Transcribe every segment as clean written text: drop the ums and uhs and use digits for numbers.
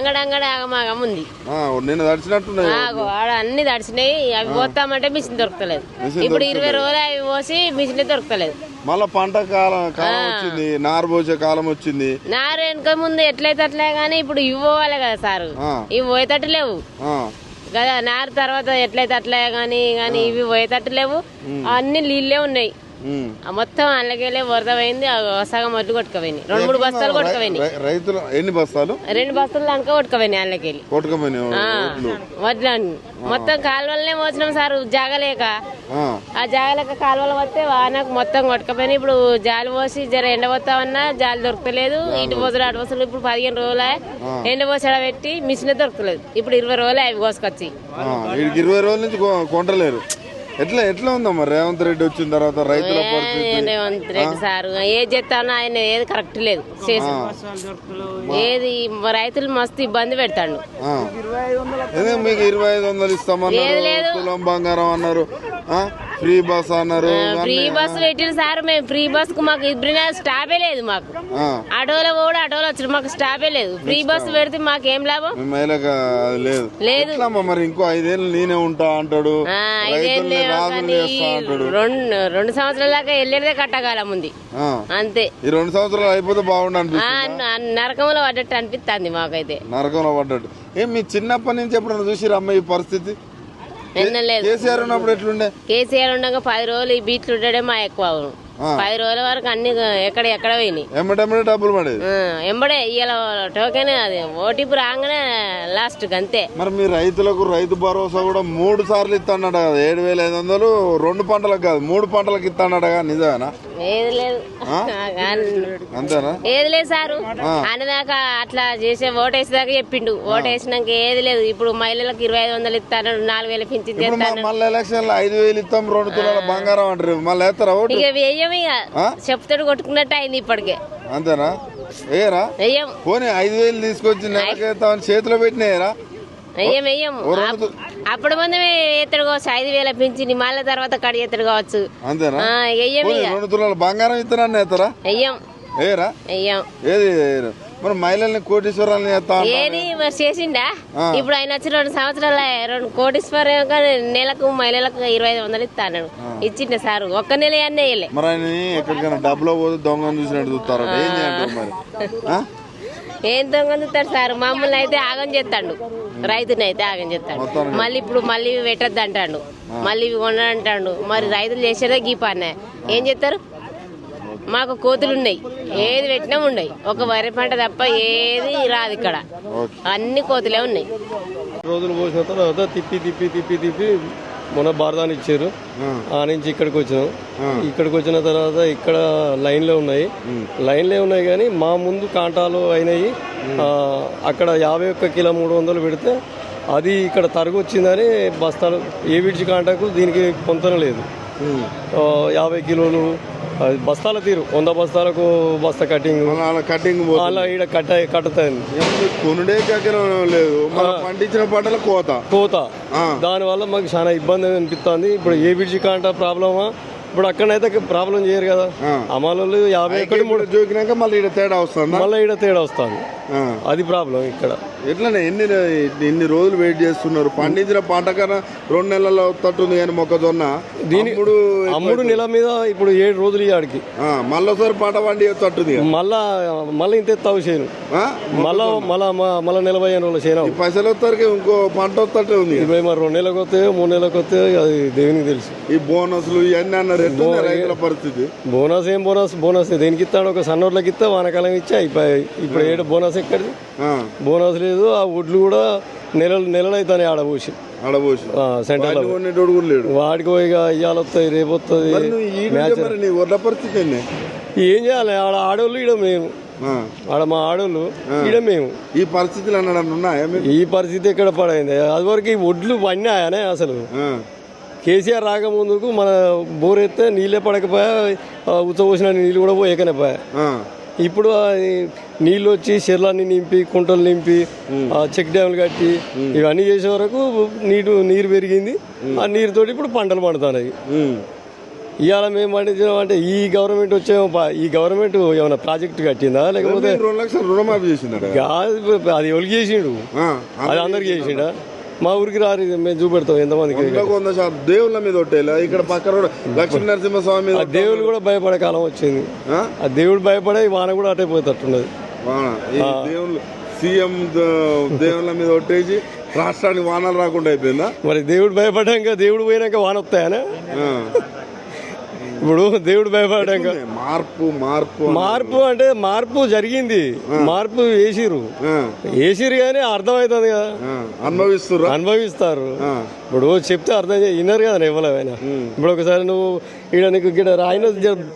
అంగడంగడమాగం ఉంది. నిన్న తడిచినట్టున్నాయి ఆడ అన్ని తడిచినాయి. అవి పోతామంటే మిషన్ దొరకలేదు. ఇప్పుడు 20 రోజులు అవి పోసి మిషన్ దొరకలేదు. మళ్ళా పంట కాలం వచ్చింది, నారు పోసే కాలం వచ్చింది. నారు వెనక ముందు ఎట్లయితే అట్లే గానీ ఇప్పుడు ఇవ్వాలి కదా సారు. ఇవి పోయేటట్టు లేవు కదా. నారు తర్వాత ఎట్లయితే అట్లే గానీ ఇవి పోయేటట్టు లేవు. అన్ని నీళ్ళే ఉన్నాయి. మొత్తం అల్లకెళ్ళే వరద పోయింది. సగం వడ్లు కొట్టుకుపోయినాయి. 2-3 బస్తాలు కొట్టుకుపోయినాయి. రైతులు ఎన్ని బస్తాలు? 2 బస్తాలు దానిక కొట్టుకుపోయినాయి. అల్లకెళ్ళి వడ్లు మొత్తం కాలువలనే మోసినాం సార్. జాగలేక ఆ జాగలేక కాలువలు వస్తే వానకు మొత్తం కొట్టుకుపోయినాయి. ఇప్పుడు జాలి పోసి జర ఎండ పోతామన్నా జాలి దొరకలేదు. ఇటు పోసలు అటు పోసలు ఇప్పుడు 15 రోజులే ఎండ పోసడ పెట్టి మిషన్ దొరకలేదు. ఇప్పుడు 20 రోజులే అవి కోసుకొచ్చి 20 రోజుల నుంచి కొంటలేరు. ఎట్లా ఉందమ్మా రేవంత్ రెడ్డి వచ్చిన తర్వాత రైతుల పరిస్థితి? రేవంత్ రెడ్డి సార్ ఏది చెప్తానో ఆయన ఏది కరెక్ట్ లేదు చేసి ఏది రైతులు మస్తు ఇబ్బంది పెడతాడు. మీకు 2500 ఇస్తామన్నారు, తులం బంగారం అన్నారు, ఫ్రీ బస్ అన్నారు. ఫ్రీ బస్ పెట్టిన సార్. మేము ఫ్రీ బస్ కు మాకు ఇప్పుడు స్టాపే లేదు. మాకు ఆటోలో కూడా ఆటోలో వచ్చి మాకు స్టాపే లేదు. ఫ్రీ బస్ పెడితే మాకేం లాభం లేదు. మరి ఇంకో 5 ఏళ్ళు నేనే ఉంటా అంటాడు. 5 ఏళ్ళు 2 సంవత్సరాల దాకా వెళ్ళేదే కట్టకాలం ఉంది అంతే. ఈ 2 సంవత్సరాలు అయిపోతే బాగుండు. నరకంలో పడ్డట్టు అనిపిస్తుంది మాకైతే. నరకంలో పడ్డట్టు. మీ చిన్నప్పటి నుంచి ఎప్పుడన్నా చూసిరా అమ్మ ఈ పరిస్థితి? కేసీఆర్ ఉన్నప్పుడు ఎట్లుండే? కేసీఆర్ ఉండగా 10 రోజులు ఈ బీచ్లు ఉండడే మా ఎక్కువ. 10 రోజుల వరకు అన్ని ఎక్కడ పోయినాయి. ఎంబడే డబ్బులు పడేది. ఎంబడే ఇలా టోకెన్ అది ఓటీపీ రాగానే లాస్ట్ అంతే. మరి మీ రైతులకు రైతు భరోసా కూడా 3 సార్లు ఇస్తాడట కదా. 7500 2 పంటలకు కాదు 3 పంటలకు ఇస్తాడట కదా. నిజమేనా? ఏది లేదు అంతేనా? ఏది లేదు సారు. అనేదాకా అట్లా చేసే ఓటేసేదాకా చెప్పిండు. ఓటేసినాక ఏది లేదు. ఇప్పుడు మహిళలకు 2500 ఇస్తాను, 4000 పింఛన్ చేస్తాను. మళ్ళీ ఎలక్షన్ లో 5000 ఇస్తాం, 2 తులాల బంగారం అంటారు. మళ్ళీ వేస్తారా ఓటు? చెప్తాడు కొట్టుకున్నట్టు అయింది ఇప్పటికే. అంతేనా? ఏరా పోనీ 5000 తీసుకొచ్చి నెలకేస్తామని చేతిలో పెట్టినాయరా? వెయ్యం అప్పుడు ముందు ఎత్తడు కావచ్చు. 5000 పింఛన్ మళ్ళీ తర్వాత కడి ఎత్తడు కావచ్చు. అంతేనా? 2 తులాల బంగారం ఇస్తానని వేస్తారా? వెయ్యం ఏరా ఏది మరి మహిళల్ని కోటీశ్వరాలని ఏది మరి చేసిండా? ఇప్పుడు ఆయన వచ్చి 2 సంవత్సరాలు 2 కోటీశ్వరం నెలకు మహిళలకు 2500 ఇస్తాను ఇచ్చిండే సార్. ఒక్క నెల అన్నీ వేయలే. మరి ఆయన ఎక్కడికైనా డబ్బులో పోతే దొంగను చూసినట్టు చూస్తారు. ఏం చేయంటారు మరి? ఏం దొంగను చూస్తాడు సార్? మమ్మల్ని అయితే ఆగం చేస్తాడు, రైతుని అయితే ఆగం చేస్తాడు. మళ్ళీ ఇప్పుడు మళ్ళీ పెట్టద్దు అంటాడు, మళ్ళీ ఇవి కొనడంటాడు. మరి రైతులు చేసేదే గీపానే ఏం చేస్తారు? మాకు కోతులు ఉన్నాయి, ఏది పెట్టినా ఉన్నాయి. ఒక వరి పంట తప్ప ఏది రాదు ఇక్కడ. అన్ని కోతులే ఉన్నాయి. రోజులు పోసిన తర్వాత తిప్పి మొన్న బారదాన్ని ఇచ్చారు. ఆ నుంచి ఇక్కడికి వచ్చినాం. ఇక్కడికి వచ్చిన తర్వాత ఇక్కడ లైన్లో ఉన్నాయి కానీ మా ముందు కాంటాలు అయినాయి. అక్కడ 51 కిలో 300 పెడితే అది ఇక్కడ తరుగు వచ్చిందని బస్తాలు ఏ విడిచి కాంటాకు దీనికి పొంతన లేదు. 50 కిలోలు బస్తాల తీరు 100 బస్తాలకు బస్తా కటింగ్ అలా ఈడ కట్టుతుంది. కొనుడే లేదు, పండించిన పంటల కోత. దానివల్ల మాకు చాలా ఇబ్బంది అనిపిస్తుంది. ఇప్పుడు ఏ బిడ్జి కాంట ప్రాబ్లమా? ఇప్పుడు అక్కడైతే ప్రాబ్లం చేయరు కదా. అమలు 51 జోకినాక మళ్ళీ ఈడ తేడా వస్తుంది. అది ప్రాబ్లం ఇక్కడ. ఎట్లనే ఎన్ని రోజులు వెయిట్ చేస్తున్నారు? పండించిన పంట కన్నా 2 నెలల్లో తట్టుంది కానీ మొక్కజొన్న దీని అమ్ముడు నెల మీద ఇప్పుడు 7 రోజులు ఇవాడికి మళ్ళీసారి పంట పండి తట్టుంది. మళ్ళీ ఇంత ఎత్తావు చేయను. మళ్ళా 45 రోజులు చేయను. పైసలు వస్తారు, ఇంకో పంట వస్తట్టే ఉంది. ఇప్పుడు మరి 2 నెలలకు వస్తాయో 3 నెలలకు వస్తాయో అది దేవునికి తెలుసు. ఈ బోనస్లు ఇవన్నీ అన్నారు. రైతుల పరిస్థితి బోనస్ దేనికి ఇస్తాడు? ఒక సన్నోట్లకి ఇస్తే వానకాలం ఇచ్చా అయిపోయాయి. ఇప్పుడు ఏడు బోనస్ ఎక్కడిది? బోనస్ లేదు. ఆ ఒడ్లు కూడా నెలలు అవుతాయి ఆడబోసి సెంటర్ వాడికి ఇక ఇవాళ వస్తాయి, రేపు వస్తుంది. ఏం చేయాలి? ఆడ ఆడోళ్ళు ఇడ మేము, ఆడ మా ఆడోళ్ళు ఇడ మేము. ఈ పరిస్థితులు ఈ పరిస్థితి ఎక్కడ పడైంది? అది వరకు ఈ ఒడ్లు పడినాయనే అసలు. కేసీఆర్ రాకముందుకు మన బోర్ ఎత్తే నీళ్ళే పడకపోయా, ఉచ్చపోసిన నీళ్ళు కూడా పోయకనే పోయా. ఇప్పుడు నీళ్ళు వచ్చి చెర్లన్నీ నింపి, కుంటలు నింపి, చెక్ డ్యాములు కట్టి ఇవన్నీ చేసే వరకు నీరు పెరిగింది. ఆ నీరుతోటి ఇప్పుడు పంటలు పండుతున్నాయి. ఇవాళ మేము పండించడం అంటే ఈ గవర్నమెంట్ ఈ గవర్నమెంట్ ఏమైనా ప్రాజెక్ట్ కట్టిందా లేకపోతే 2 లక్షలు రుణమాఫీ చేసిందట కాదు, అది ఎవరికి చేసిండు? అది అందరికి చేసిండా? మా ఊరికి రారు, మేము చూపెడతాం ఎంతమందికి. 100% దేవుళ్ళ మీద ఒట్టేలా ఇక్కడ పక్కన లక్ష్మీ నరసింహస్వామి మీద దేవుళ్ళు కూడా భయపడే కాలం వచ్చింది. ఆ దేవుడు భయపడే వాన కూడా అటే పోయేటట్టున్నది. దేవుళ్ళు సీఎం దేవుళ్ళ మీద ఒట్టేసి రాష్ట్రానికి వానలు రాకుండా అయిపోయిందా? మరి దేవుడు భయపడ్డాక దేవుడు పోయినాక వాన వస్తాయనా? ఇప్పుడు దేవుడు భయపడ్డాక మార్పు అంటే మార్పు జరిగింది, మార్పు వేసిరు కానీ అర్థమవుతుంది కదా, అనుభవిస్తారు. ఇప్పుడు చెప్తే అర్థం విన్నారు కదా ఎవరైనా. ఇప్పుడు ఒకసారి నువ్వు ఈడ నీకు ఇక్కడ రాయిన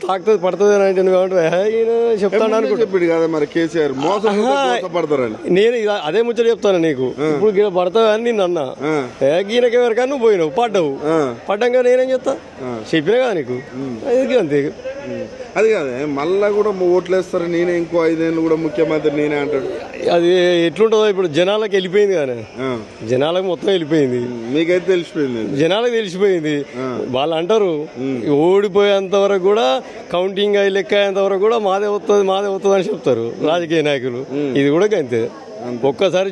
తాకుతుంది పడుతుంది అని అంటే నువ్వు చెప్తాను అనుకుంటు కదా మరి కేసీఆర్ నేను అదే ముచ్చట చెప్తాను నీకు. ఇప్పుడు గిడ పడతావు అని నేను అన్నా, గీనకే వరకు నువ్వు పోయినావు, పడ్డాక నేనేం చెప్తా? చెప్పినా కదా నీకు. అంతే. అది కాదే మళ్ళా కూడా ఓట్లేస్తారు, నేనే ఇంకో 5 ఏళ్ళు కూడా ముఖ్యమంత్రి నేనే అంటాడు. అది ఎట్లుంటుందో ఇప్పుడు జనాలకు వెళ్ళిపోయింది కానీ, జనాలకు మొత్తం వెళ్ళిపోయింది. మీకైతే తెలిసిపోయింది, జనాలకు తెలిసిపోయింది. వాళ్ళు అంటారు ఓడిపోయేంత వరకు కూడా, కౌంటింగ్ అయి లెక్క అయ్యేంత వరకు కూడా మాదే వస్తుంది అని చెప్తారు రాజకీయ నాయకులు. ఇది కూడా అంతే. ఒక్కసారి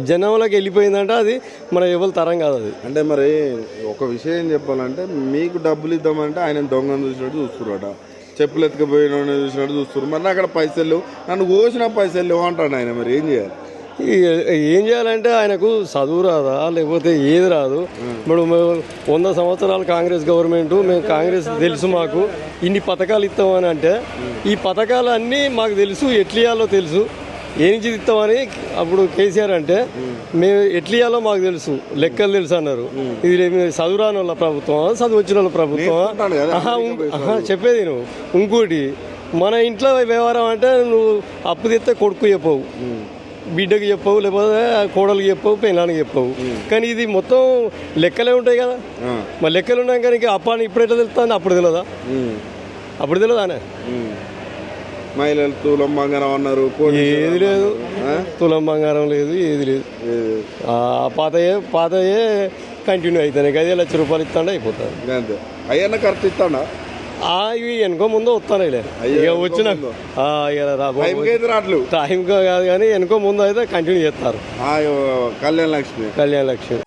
జనంలోకి వెళ్ళిపోయిందంటే అది మన ఎవరి తరం కాదు. అది అంటే మరి ఒక విషయం చెప్పాలంటే, మీకు డబ్బులు ఇద్దామంటే ఆయన దొంగను చూసినట్టు చూస్తున్నారట, చెప్పులు ఎత్తుకుపోయిన చూసినట్టు చూస్తున్నారు. మరి అక్కడ పైసలు లేవు, నన్ను కోసిన పైసలు లేవు అంటాడు ఆయన. మరి ఏం చేయాలి? ఏం చేయాలంటే ఆయనకు చదువు రాదా లేకపోతే ఏది రాదు. ఇప్పుడు 100 సంవత్సరాలు కాంగ్రెస్ గవర్నమెంట్, మేము కాంగ్రెస్ తెలుసు, మాకు ఇన్ని పథకాలు ఇస్తామని అంటే, ఈ పథకాలు అన్నీ మాకు తెలుసు, ఎట్లియాలో తెలుసు, ఏ నుంచి ఇస్తామని అప్పుడు కేసీఆర్ అంటే మేము ఎట్లియాలో మాకు తెలుసు, లెక్కలు తెలుసు అన్నారు. ఇది చదువు రాని వాళ్ళ ప్రభుత్వం, చదువు వచ్చిన వాళ్ళ ప్రభుత్వం చెప్పేది. నువ్వు ఇంకోటి, మన ఇంట్లో వ్యవహారం అంటే నువ్వు అప్పు తెస్తే కొడుకు చెప్పవు, బిడ్డకి చెప్పవు, లేకపోతే కోడలికి చెప్పవు, పెళ్ళానికి చెప్పవు. కానీ ఇది మొత్తం లెక్కలే ఉంటాయి కదా. మరి లెక్కలు ఉన్నాయి కానీ అప్పాని ఇప్పుడు ఎట్లా తెలుస్తుంది? అప్పుడు తెలియదా? అప్పుడు తెలియదానే. మహిళలు తులం బంగారం అన్నారు, ఏది లేదు, తులం బంగారం లేదు, ఏది లేదు. పాతయే కంటిన్యూ అవుతాయి. 5 లక్షల రూపాయలు ఇస్తాండే అయిపోతుంది. అంతే. అయ్యన్న కరెక్ట్ ఇస్తాడా? ఇవి వెనుకో ముందు వస్తాను ఇక వచ్చిన టైం కాదు కానీ వెనుకో ముందు అయితే కంటిన్యూ చేస్తారు. కళ్యాణ లక్ష్మి